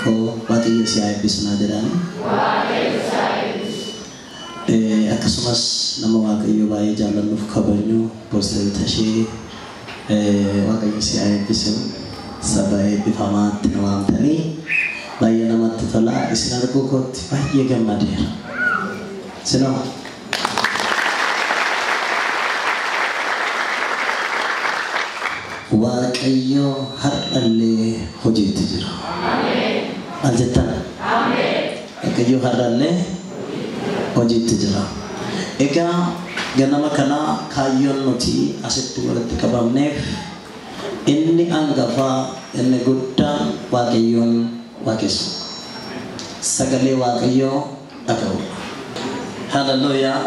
ko waaqayyo si haa eebbisu naa jedhaan. Akkasumas nama waaqayyo baay'ee jaallannuuf kabajnu Pirezidaantii ishee waaqayyo si haa eebbisu saba eebbifamaatti na waamtanii baay'ee namatti tola. Isin arguu kootti baay'ee gammadeera. Sinoo waaqayyo har'allee hojiitti jira. Maal jettan? Waaqayyo har'allee hojiitti jira. Egaa ganama kana kaayyoon nuti asitti walitti qabamneef inni hangafaa inni guddaan waaqayyoon waaqessu. Sagalee waaqayyoo dhaga'u. Hallelujaa.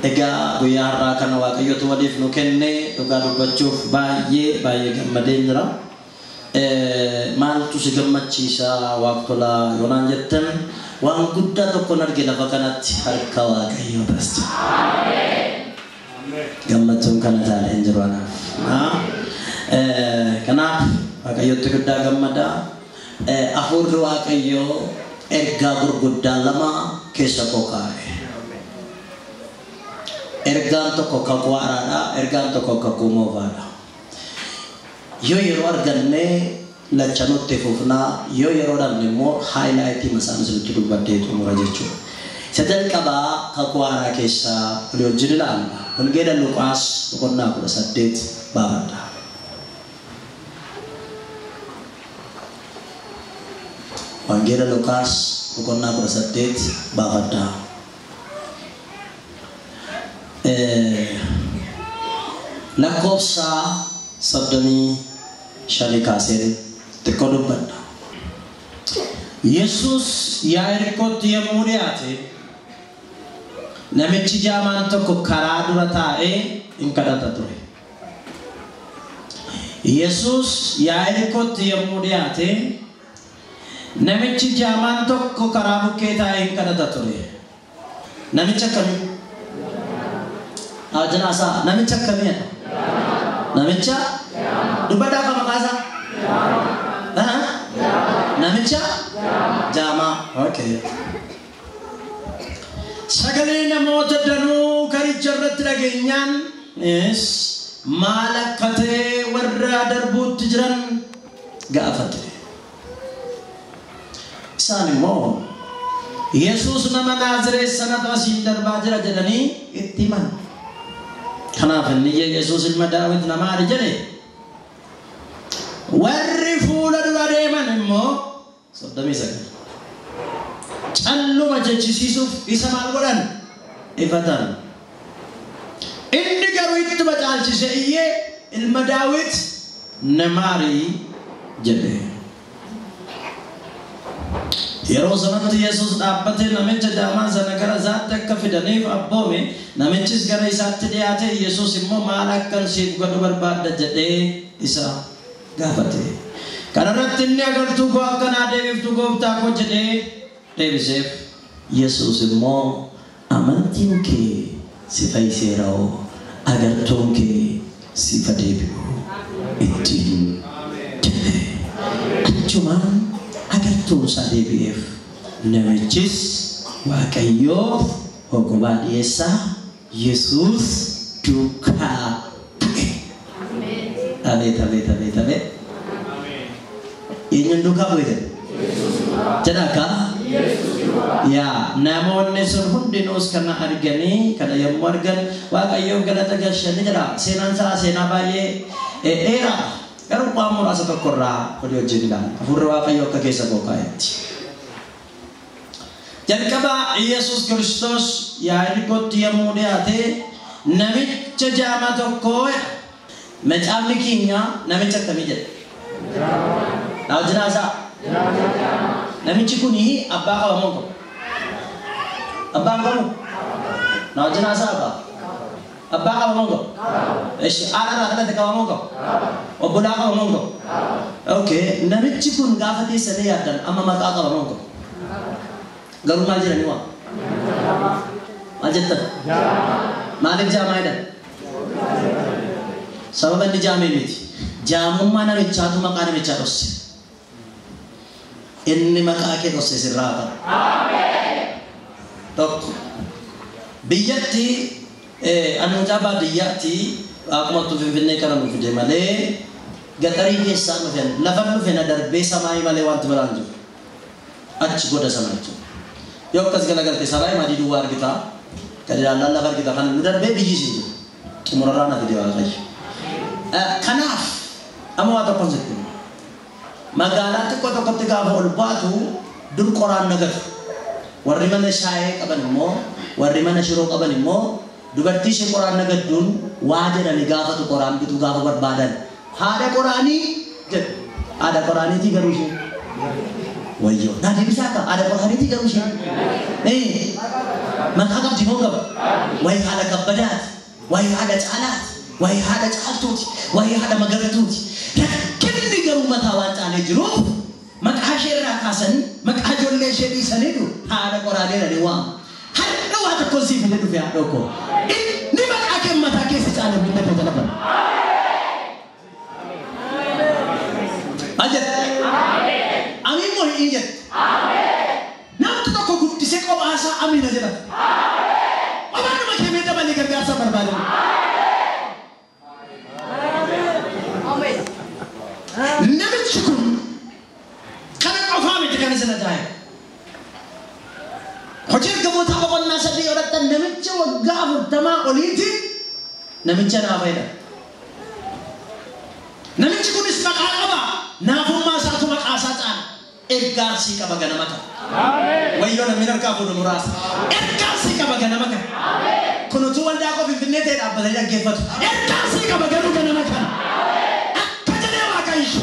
Egaa guyyaa har'aa kana waaqayyotu waliif nu kenne dhugaa dubbachuuf baay'ee gammadeen jira. Maaltu si gammachiisa waaqtola yoonaan jettan waan guddaa tokkoon arge lafa kanatti harka waaqayyoo taasisa. Gammachuun kana taalee hin jiru anaaf. Kanaaf waaqayyotti guddaa gammada. Hafuurri waaqayyoo ergaa gurguddaa lama keessa koo kaa'e. Ergaan tokko kakuu haaraadha, ergaan tokko kakuu moofaadha. Yoo yeroo arganne lachanutti fufnaa, yoo yeroo dhabne immoo haayilaayitii masaan isinitti dubbadhee xumura jechuudha. Isa jalqabaa kakuu haaraa keessaa walii wajjin ilaalla. Wangeela Luqaas boqonnaa 18 baafadha. Wangeela Luqaas boqonnaa 18 baafadha. Lakkoofsa 35 kaasee xiqqoo dubbadha. Yesuus Yaa'irikootti yommuu dhiyaate namichi jaamaan tokko karaa dura taa'ee in kadhata ture. Yesuus Yaa'irikootti yommuu dhiyaate namichi jaamaan tokko karaa bukkee taa'ee in kadhata ture. Namicha akkamii? Ajanaasa namicha akkamiidha? Namicha dubbadhaa qaba kaasa? Namicha jaamaa. Okay. Sagalee namoota danuu karicha irratti dhageenyaan maal akka ta'e warra darbuutti jiran gaafate. Isaan immoo Yesuus nama Naazireet sanatu asiin darbaa jira jedhanii itti himan. Kanaaf inni Yesuus ilma Daawit namaadha jedhe. Warri fuula dura deeman immoo 39 calluma jechisiisuuf isa maal godhan? Ifatan. Inni garuu itti bacaalchise iyyee ilma Daawit namaarii jedhe. Yeroo sanatti Yesuus dhaabbatee namicha jaamaa sana gara isaatti akka fidaniif abboome. Namichis gara isaatti dhiyaate Yesuus immoo maal akkan siif godhu barbaadda jedhee isa gaafate. Kana irratti inni agartuu koo akkanaa deebiftu gooftaa koo jedhee deebiseef. Yesuus immoo amantiin kee si fayyiseera'oo agartuun kee siif deebi'u ittiin jedhe. Achumaan agartuun isaa deebi'eef namichis waaqayyoof hogobaa dhiyeessaa Yesuus duukaa bu'e. Ameet. Eenyuun duukaa bu'e? Jedhaka? Yaa namoonni sun hundinuus kana arganii kana yommuu argan waaqayyoof galata galchanii jedha. Seenaan isaa seenaa baay'ee dheeraadha. Garuu waan muraasa tokkorraa walii wajjin ilaalla. Hafuurri waaqayyoo akka keessa koo kaa'etti. Jalqaba Yesuus Kiristoos Yaa'irikootti yommuu dhiyaate namicha jaamaa tokko macaafni keenya namicha akkamii jedha? Naajinaasaa? Namichi kuni abbaa qabamoo qabu? Abbaan qabu? Naajinaasaa qaba? Abbaa qabamoo qabu? Haadha irraa qabamoo qabu? Obbolaa qabamoo qabu? Okay. Namichi kun gaafa teessanii yaaddan amma maqaa qabamoo qabu? Garuu maal jedhanii waa? Maal jettan? Maaliif jaamaa jedhan? Sababa inni jaamee miti. Jaamummaa namichaatu maqaa namichaa dhosse. inni maqaa kee dhosse sirraa qaba. Tokko biyyatti anuucaa baadiyyaatti akkuma Finfinnee kana nu fide malee gatarii keessaa dhufe lafa dhufe na darbee samaayii malee wanti biraan jiru achi goda sana jechuudha. Yoo akkas galagalte samaayii madii duwwaa argitaa gadi ilaallaan lafa argita kan nu darbee biyyi siin jiru xumurarraa na fide waaqayyo. Kanaaf amma waa tokkoon sitti magaalaa xiqqoo tokkotti gaafa ol baatu dur qoraan nagatu warri mana shaayee qaban immoo warri mana shiroo qaban immoo dubartii ishee qoraan nagadduun waa jedhani gaafatu qoraan bitu gaafa barbaadan haadha qoraanii jedhu haadha qoraaniitii garuu ishee wayyoo naa deebisaa akka haadha qoraaniitii garuu ishee maqaa qabdi moo qaba wayi haadha kabbadaati wayi haadha caalaati wayi haadha caaltuuti wayi haadha magartuuti rakkinni garuu mataa waan caalee jiruuf maqaa ishee irraa kaasan maqaa ijoollee ishee dhiisaniitu haadha qoraanii jedhanii waamu har'a waa tokkoon siif illee dhufe haadha okkoo inni maqaa kee mataa keessa caale billee kee jala bara. Ajat. Amin mo hiinjat. Namni tokko guddisee kophaa isaa amina jedha. Waan nama kee dabalee gargaarsa barbaadu. Namichi kun kana qofaa miti kan isa taa'e. Hojii gamoota boqonnaa sadii odhatan namicha waggaa 40 oliitiin namicha naa fayyada. Namichi kunis maqaa qaba. Naafummaa isaatu maqaa isaa caala. Ergaarsii qaba ganama kana. Wayyoo namni harkaa fuudhu muraasa. Ergaarsii qaba ganama kana. Kunuutu waldaa koo Finfinnee ta'e dhaabbatanii dhaggeeffatu. Ergaarsii qaba garuu ganama kana. Akka jedhee waaqayyo.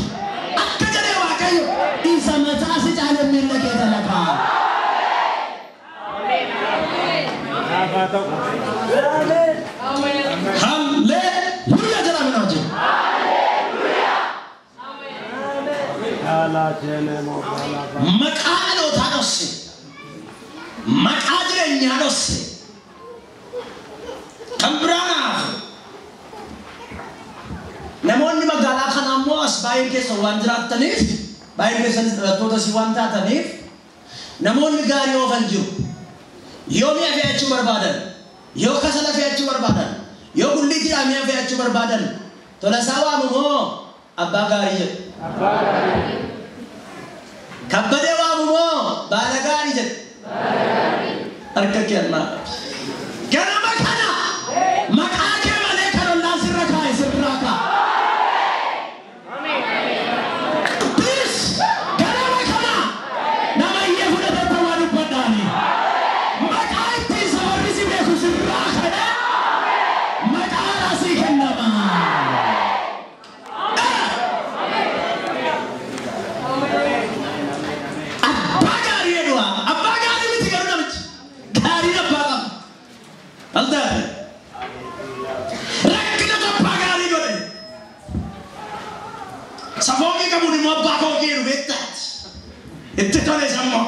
Akka jedhee waaqayyo. Isa mataa si caala miila kee dalagaa. Haleluuyaa jedhame na wajjin. Maqaa dhalootaa dhosse. Maqaa jireenyaa dhosse. Kan biraanaaf namoonni magaalaa kana ammoo as baay'een keessa waan jiraataniif baay'een keessanis dhalattoota si waan taataniif namoonni gaarii oofan jiru. Yoo mi'a fe'achuu barbaadan, yoo kasala fe'achuu barbaadan, yoo gulliitii mi'a fe'achuu barbaadan tola isaa waamu moo abbaa gaarii jedhu. Kabbadee waamu moo baala gaarii jedhu. Harka kennaa. Ganama kana maqaa kee malee kan ollaan sirra kaa'e sirraa ka'a. Please ganama kana nama iyyee fudhatee waan dubbadhaani. Maqaa ittiin sabarri si beeku sirraa kana maqaa raasii kennama. Abbaa gaarii edua abbaa gaarii miti garuu namichi gaarii abbaa qaba. Altaate rakkina abbaa gaarii godhe safoogii qabuun immoo abbaa foogii jedhu beektaati itti tole sammoo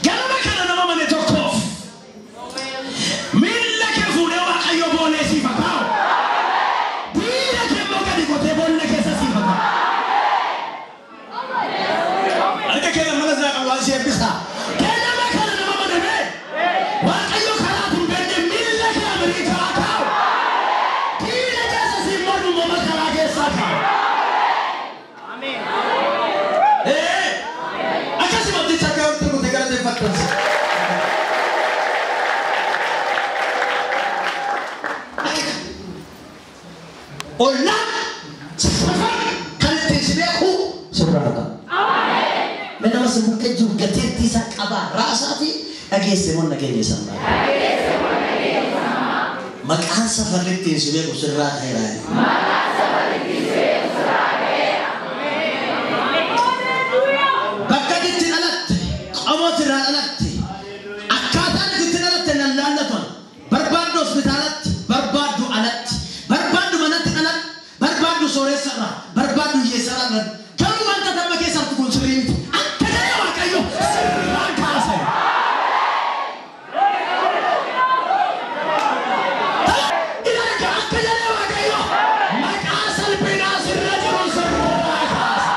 ganama kana nama mane tokkoof miilla kee fuudhee waaqayyo boolee siif haa kaa'u diina kee immoo gadi qotee boolla keessa siif haa kaa'u. Harka kee mana isaa qabu waan si eebbisaa. Ganama kana nama mane mee waaqayyo karaa kun beekne miilla kee Ameerikaa haa kaa'u diina keessa siif mormu immoo karaa keessaa kaa'u. Akkasumatti takka walitti kutee galateeffattas. Ollaan safar kan ittiin si beeku sirraa dhaqa. Mee nama si bukkee jiru gateettii isaa qabaa raasaati dhageesse moo nageenya isaan baay'ee. Maqaan safarri ittiin si beeku sirraa ta'eera. Bakka itti dhalatte qomooti irraa dhalatte akkaataan itti dhalatte nan laallatan barbaaddu hospitaalatti barbaaddu alatti barbaaddu manatti dhalat barbaaddu sooressa irraa barbaaddu hiyyeessa irraa garuu wanta tamma keessatti kun sirrii miti akka jedhee waaqayyo sirraa kaase. Ilaalcha akka jedhee waaqayyo maqaa salphinaa sirra jiru sirraa kaase.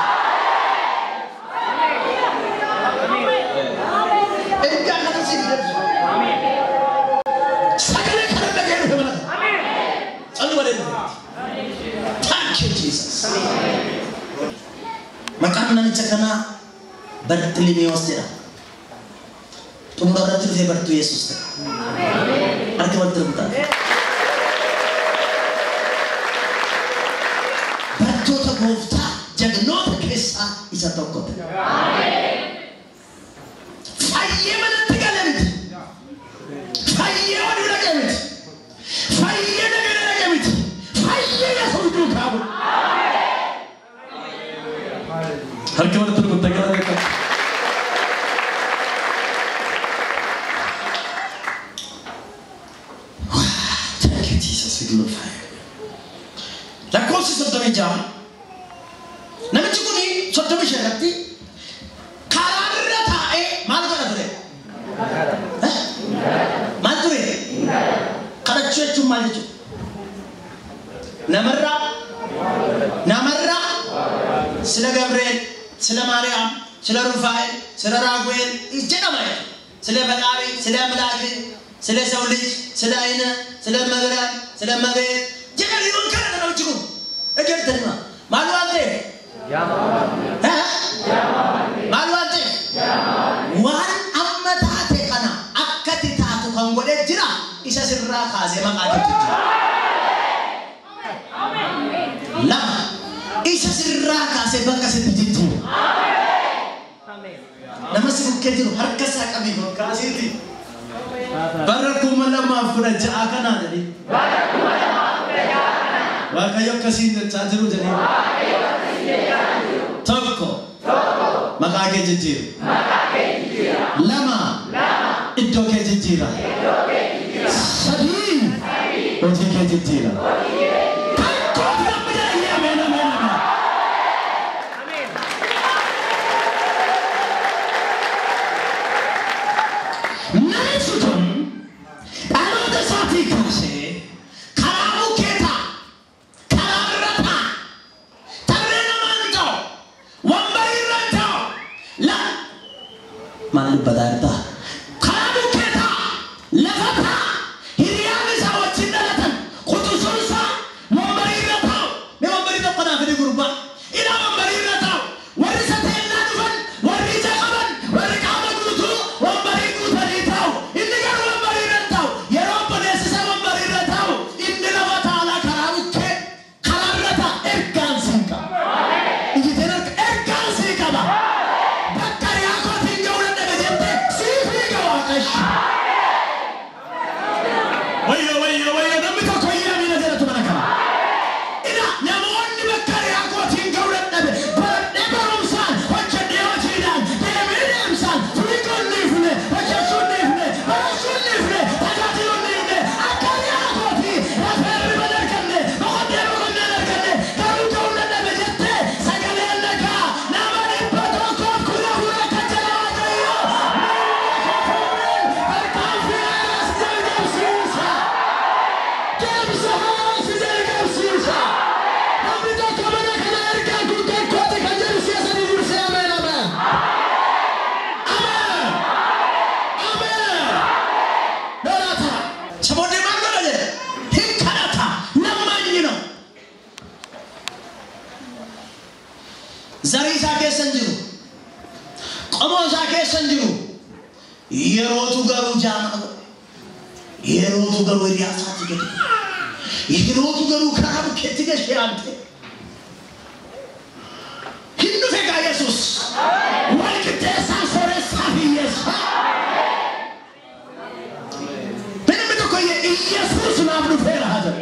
Thank you, Jesus. Maka namicha kana Bartimeus jedha. Tumbarratti dhufee bartuu Yesuus ta'e. Harka wal darbutaa. Bartoota gooftaa jagnoota keessaa isa tokko ta'e. Fayyee manatti galee miti. Fayyee oduu dhagee miti. Fayyee dhagee dhagee miti. Fayyee Yesuus duukaa bu'u. Harka wal darbutaa gara la cosa sotto già namichi kuni sotto mi scerati kararrata e mal godhatore mal ture kadachechuu mal jechu namarra sila Gabriel sila Maryam sila Rufael sila Raguel jedhama sila Faqaari sila Malaaki sila Sawlij sila Ayna sila Magaran sila Mabet jangan diun kana na ujiku eger terima malu ante malu ante wan ammatate kana akkati taatu kan gode jira isa sirra kaase maqaati amen lama isa sirra kaase bakka sitti jittu amen namasi bukke jiru harka saqami ko kaasiti barakuma lama fura jaa kana dadi barakuma lama fura jaa kana wakayo kasin chajiru jani wakayo kasin chajiru tokko makake jijiru lama iddo ke jijira sadi oti ke jijira takko namya ya mena amen naisuton aloda sati kase karamu keta kararata tarena manto wambairata la mal badarta karamu keta lafata hiriyani sawachinalatan qutusunsa wambairata me wambairata qana fidi gurba ila wambairata warisate nadufan warija qaban warqama gutu wambairatu taritaw indigar wambairata yero bonesa wambairata indila wataala karamuke kararata ergansinka ijitena ergansinka ba bakkari ako tinjawna daga jette sifi ga waqash wayo dammi ko koyya mina jaratu manaka ina namonni bakkari ako tinjawna daga barde barumsan wacce deojidan demidemsan fulikon nifne wacce sunnifne barasunnifne tajatilu nifne akari ako ti raferri badarkanne boqode boqode darkanne garu jawna daga jette sagale naka namani patoko kula hura kajala wajaya barkan firas jalgam sisa kebsa sisa jalgam sisa namni to kamana kana erga gurte kote kanjer sisa ni durse amen amen Dorata sabode mangale hikkarata namanyino zari sake sanjiru qomo sake sanjiru yerotu garu jama yerotu garu riyasati gedi yerotu garu karam ketiga shante hindu fega Jesus walkite sa sore safi Yesus Benimito koye Yesus nabnu fera hada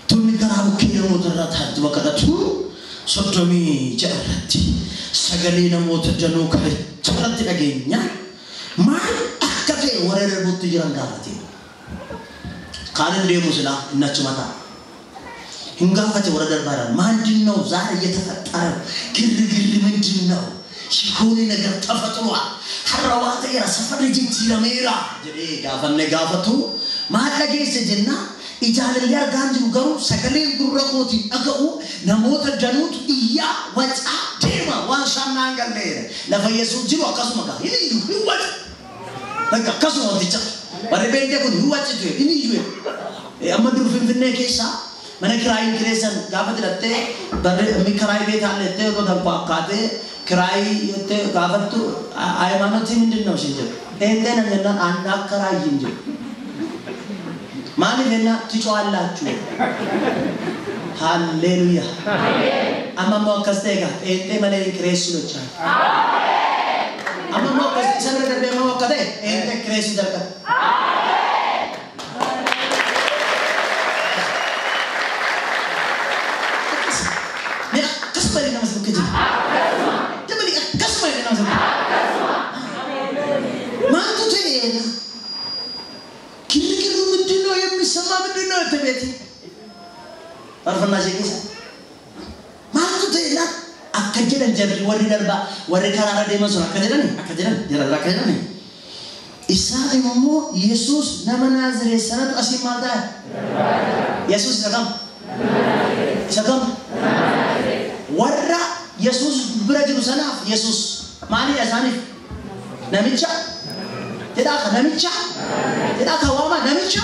tunni karamu kiro darata wakadatu sotomi jarati sagale namoota januu kale jarati dhageenya maal akka ta'e warra darbutti jiran gaafate kaan deemu sila innachumata hingaafate warra darbaaran maandin ነው ዛሬ እየተፈጠረ ግርግር ምንድን ነው ሽኮኒ ነገር ተፈጥሯል ሐራዋተ ያሰፈር ጅጅረሜራ ጀዴ ጋፈነ ጋፈቱ ማለጌስ ጀና ኢጃለል ያርጋንጁ ገሩ ሰከሌን ጉረቆቲ አገኡ ነሞተ ጀኑት ኢያ ወጻ ዴማ ዋንሳና አንገለ ለፈየሱ ጅሮ አቀሱመጋ ይልዩ ይወጥ በቃ ከሱ ወጥቻ Warri beekte kun huwwachitu inni iyyuu. Amma dur Finfinnee keessa mana kiraayin kireessan gaafa dilattee barri kiraay beekaallettee yeroo darbu akkaatee kiraay jettee gaafattu ሃይማኖት ምንድን ነው ሲጀምር እንዴት ነው አንድ አከራይ እንጂ ማንነና ትጮዋላችሁ ሃሌሉያ አማማ ከስተጋ እንዴ ማለ ክሬሽኖች አሜን አማማ ከስተሰረ ደሞ ከደ እንዴ ክሬሽ ደርካ አሜን ከስበሪ ነው መስከጂ ደምሊ ከስበሪ ነው መስከጂ ማንቱ ተየና ኪልኪሉ ምንድነው የሚሰማ ምንድነው ተቤቲ አርፈና ጀቂሳ ማንቱ ተየና አከጀለን ጀብሪ ወሪ ደርባ ወሪ ካራራ ደመሶ አከጀለን ደረራ አከጀለን ኢሳይሞ ኢየሱስ ነመናዝሬ ሰነቱ አሲማልታ ኢየሱስ ሰጋም ወራ ኢየሱስ ብረጅሉ ሰናፍ ኢየሱስ ማሊ ያሳኒ ነምቻ namicha kawama namicha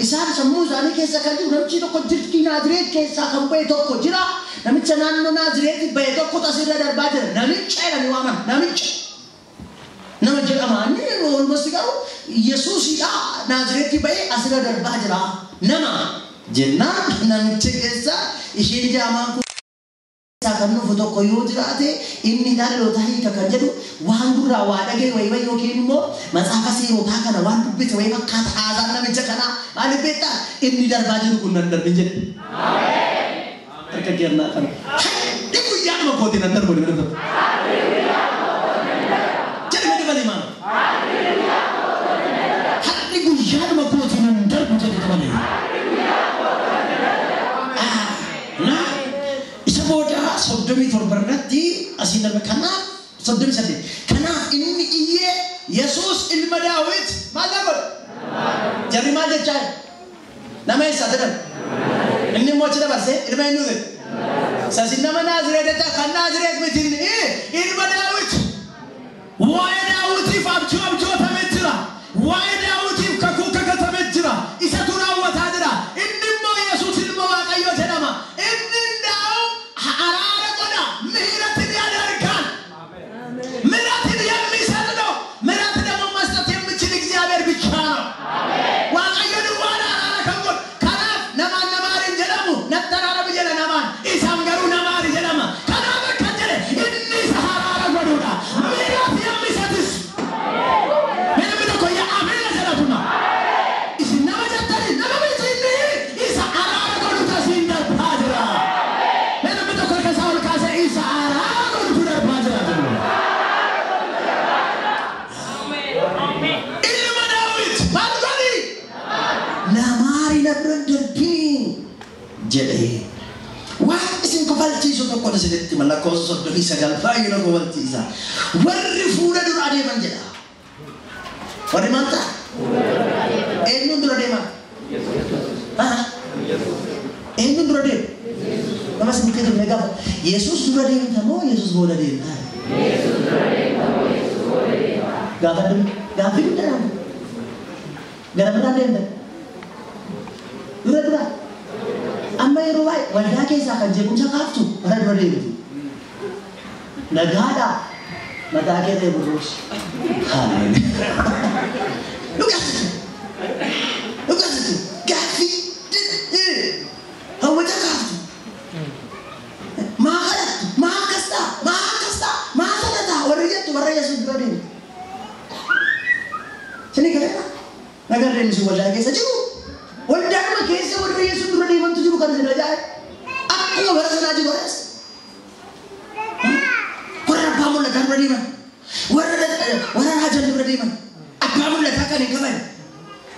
isaan sammuu isaanii keessa kan jiru namichi tokko jirti Naazreet keessaa kan bahe tokko jira namicha naannoo Naazreet bahe tokko tasirra darbaa jira namicha jedhanii waaman namicha nama jedhama inni walumatti garuu Yesuusidha Naazreet bahe asirra darbaa jira nama jennaan namicha keessa isheen jaamaan Sakanu foto koyo jirate inni dallo tahi ka kanjedu wandura wadage waywa yokinmo masafasi rota kana wandu bit waywa kat azan na meja kana ali beta inni darbaju kunnan dar binje amen terkejerna kan diku yana ko dinan dar bodi dar jadi mede bali man diku yana ko dinan dar bodi bali boda sodomi torbarnati asina kana sodomi sate kana inni iye Yesus ilma Daud malabot jadi maje chay nama isadan inni mochi da barse ilma inu sasin nama Nazaret ta kan Nazaret metin ilma Daud wa Daud ifabjo tametira wa Daud kaku kaka tametira isatuna watadira inni mo Yesus ilma waqayo jedama inni jadi wah isin kofalti so ko na sidetti mala ko so do isa gal fayo no kofalti isa warri fuura dur ade man jeda warri manta ennu dur ade man ennu dur ade namas mikir mega Yesus dur ade tamo Yesus dur ade Yesus dur ade tamo Yesus dur ade gafin dalam garam ade dur amma yeroai wanda ke saka je kun sakaftu radore ni nagada madage de burus haleluya lukas gafi hawa sakaftu makasta wariyatu waraya sudrodi sini kaya nagar ni su wanda ke saju wanda ma kese wanda Yesus durani man tuju bukan sengaja aku berasa aja beres korang pamun lah kan berani man warna hajan berani man pamun lah kan ini kapan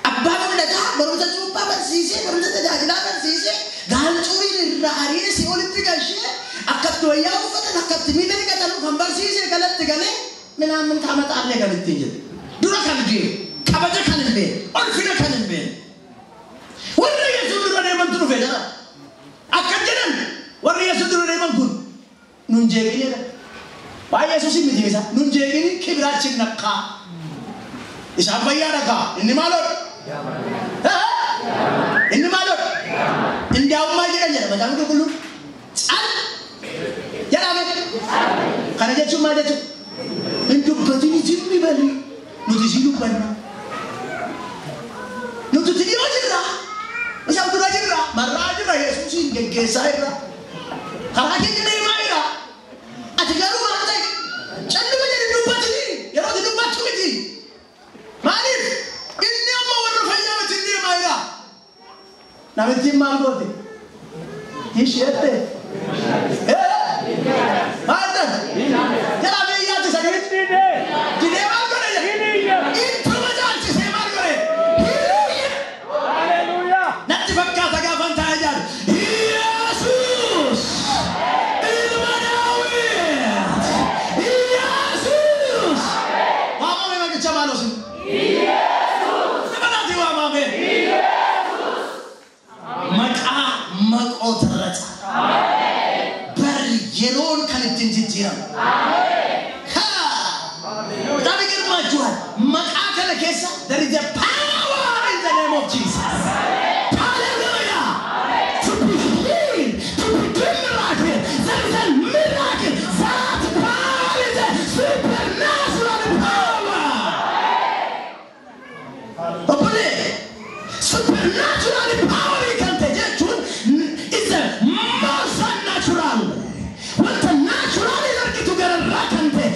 pamun lah kan baru saja jumpa bersisi baru saja jalan bersisi gancuri ni hari ini si olimpik aja akad dua yang kata akad timida ni kata lu gambar sisi kalau tiga ni menamun kamat arne kan itu dua kan dia kabarnya kan ini orfina kan ini warna Yesus durani man tuh beda akad jalan warna Yesus durani man pun nunjekini Pak Yesus ini bisa nunjekini kibiracin nakka Isaan fayyaadha kaa inni maalodha? Inni maalodha? Indaa'ummaa jedhan macaan qulqulluu caala jedhame. Kana jechuun maal jechuudha? Hin dubbatini jimmi balli nuti si dubbanna. Nuti dhiyoo jirra. Isaan dura jirra. Marraa jirra Yesuusiin geggeessaa irra. Karaa keenya deemaa jira. Ati garuu maal ta'e? Calluma jedhi dubbatini yeroo ati dubbachuu miti. Maaliif? Inni amma warra fayyaa wajjin deemaa jira. Namittiin maal goote? Isheette. Maal ta'e? Jedhamee yaadde sagalitti. Didee maal godhe jedhe? Intuma jaalchisee maal godhe? Haleluuyaa. Natti fakkaata gaafan taa'ee jaalu. Yesuus ilma Daawit. Yesuus. Waamame maqaa maaloo sin? Yesuus. Sabanaati waamame. Yesuus. Maqaa maqoota irra caala. Bari yeroon kan ittiin jijjiiramu. Tapi girmaachuudhaan maqaa kana keessa there is a power in the name of Jesus. Hallelujah. To be healed, to be doing miracle. There is a miracle. That power is a supernatural power. Obole, supernatural power you can take is a more than natural. What the natural is like to get a rakante.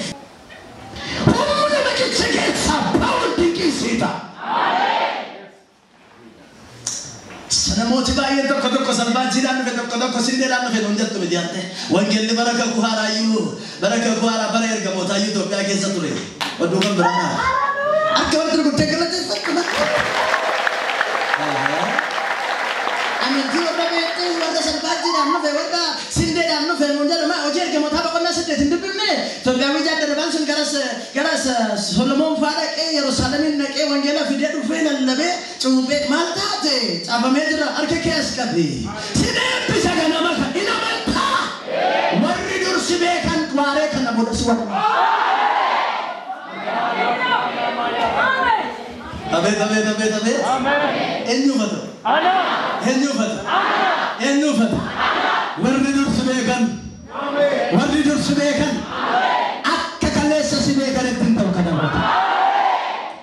Namooti baay'een tokko salphaanchiidhaan dhufe tokko sindeedhaan dhufe nuun jettu miti hattee wangeelli baraka kuhaaraayyuu baraka kuhaaraa bara ergamootayyuu Itoophiyaa keessa ture wadduu kan biraa akka wanti gurguddee galateeffatu amantii warra beektee warra salphaanchiidhaan dhufe warra sindeedhaan dhufe nuun jedhama hojii ergamootaa boqonnaa 8 hin dubbifne Itoophiyaa miijaa dadhabaan sun garas Solomoon faa dhaqee Yerusaalemiin dhaqee wangeela fidee dhufee lallabee cuuphee maal taate caafamee jira harka kees qabi sideebbisa ganama kan hin amantaa warri dursi beekan waaree kana booda si wadha. Abeet. Eenyuufata? Warri dursi beekan. Warri dursi beekan. Akka kaleessa si beekan ittiin ta'u kana booda.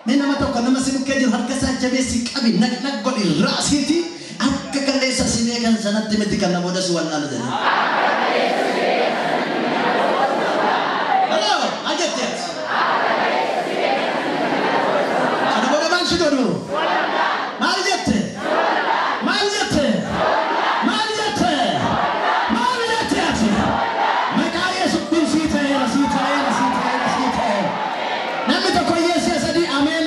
Nama tokko nama si bukkee jiru harka isaa jabeessi qabi nag godhi raasiiti akka kaleessa si beekan sanatti miti kan booda si wallaalu jedhe. Hello, ajajjeet. Kana booda maal si godhu? Maal jette? Maqaa Yesuusiin sii ta'eera. Namni tokko Yesuus sadii ameen.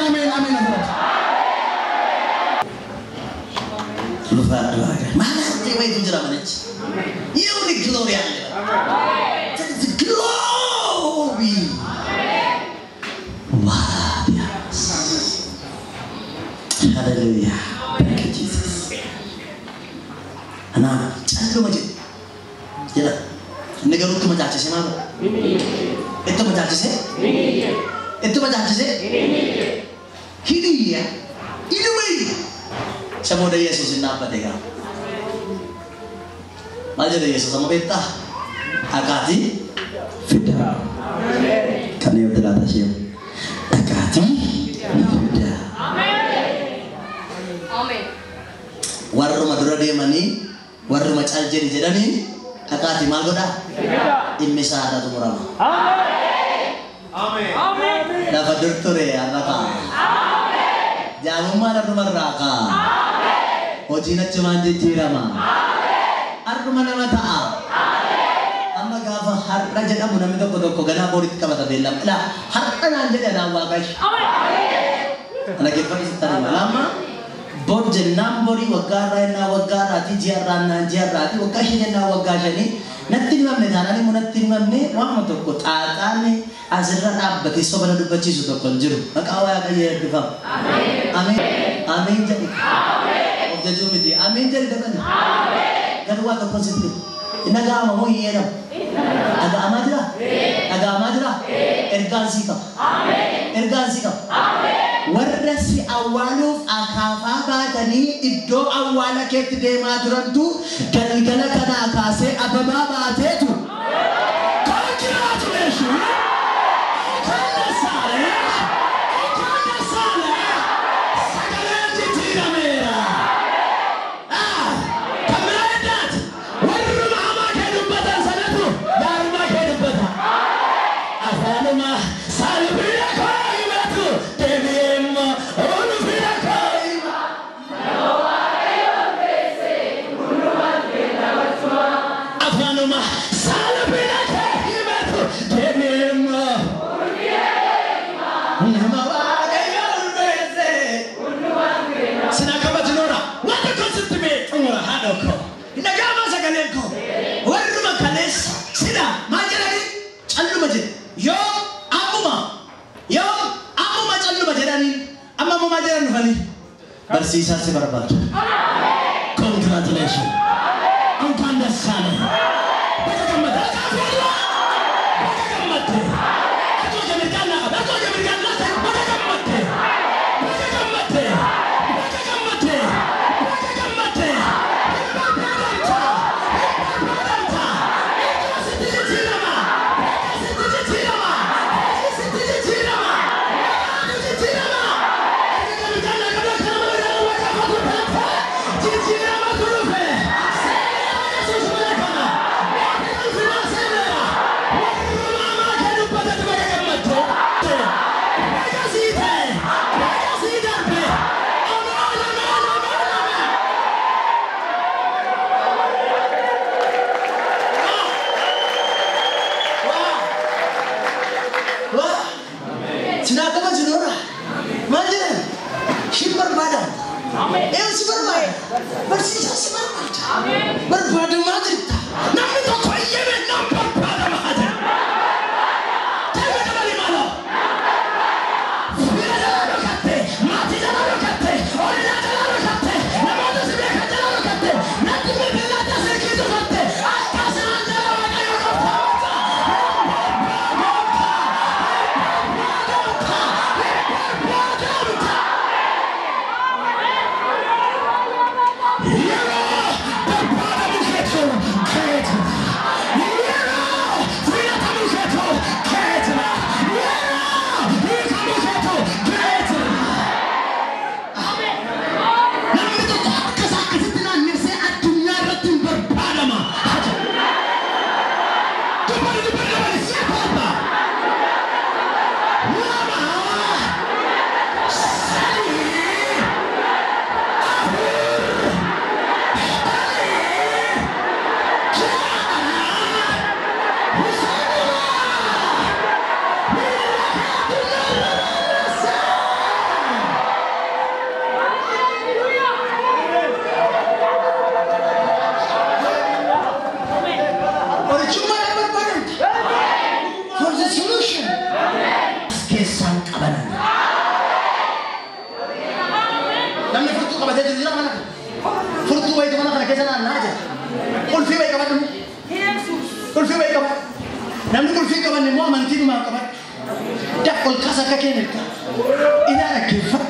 Maalaatti wayitu jira manichi. Yuni glory hallelujah. That is glory. Wow, yes. Hallelujah. Thank you, Jesus. Ana callu majid. Jala. Negara itu mencaci mana? Itu mencaci? Itu mencaci? Ini ya. Ini way. Siamo da Yesus in apa tega? Aja da Yesus sama beta. Agati fida. Kan yo telah tasya. Agati fida. Amen. Warro madura de mani, warro macal jadi jedani, agati mal goda. Immi sahara tu murama. Amen. Dapat doktere apa? Jamu mana rumah raka? Ojina cuma jijirama. Ardu mana mata? Amma gafa harta jadi amu nami toko gana borit kama tabela. Lah harta nanje dana wakai. Anak kita ini terima lama. Bod jenam bori wagara ti jiarana ti wakashi na wakashani. Nanti mamne dana ni munati mamne wama toko taatane. Azra abati sobana dubachi su toko jiru. Maka awal kaya difam. Amin jadi. Jumiti amin jadi dengan kedua atau positif ini agama mau iya dong agama aja ergan sikap warra si awwaaluuf akaafaa baatanii iddoo awwaala keetti deemaa turantu galgala kana kaasee ababaa baateetu. Congratulations! Bersisa si barbar. Congratulations. Engkau dah sana. Bagaimana? Namni kulfi kaman dak kol kasa ka kenek ina na kifa